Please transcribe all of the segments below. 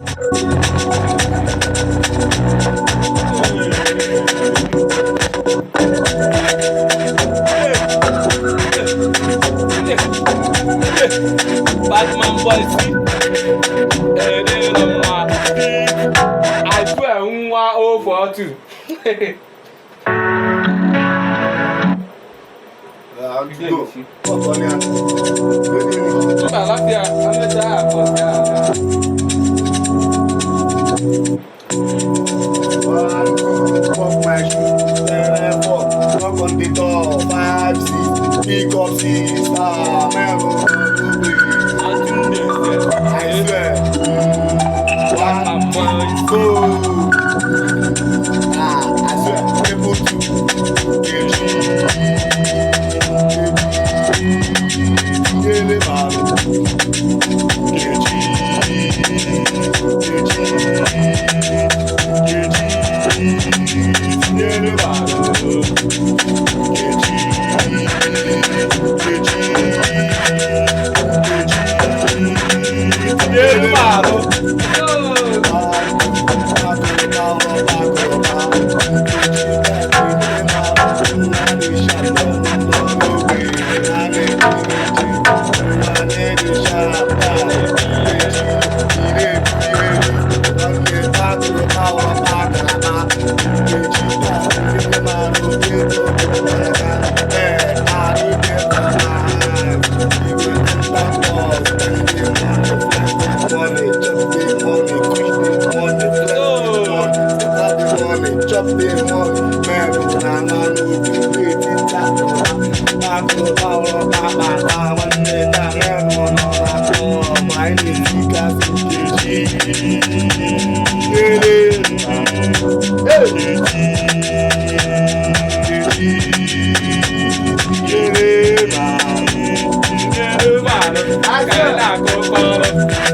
Batman boy see my feet. I swear nwa 042. Mba lafia ameja akosia. On the door, 5, 6, pick up 6, man, I swear. 1, 2, I swear, people to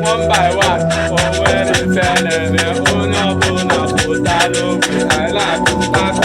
one by one, oh, when it's selling, oh, no, put out, I like to pass,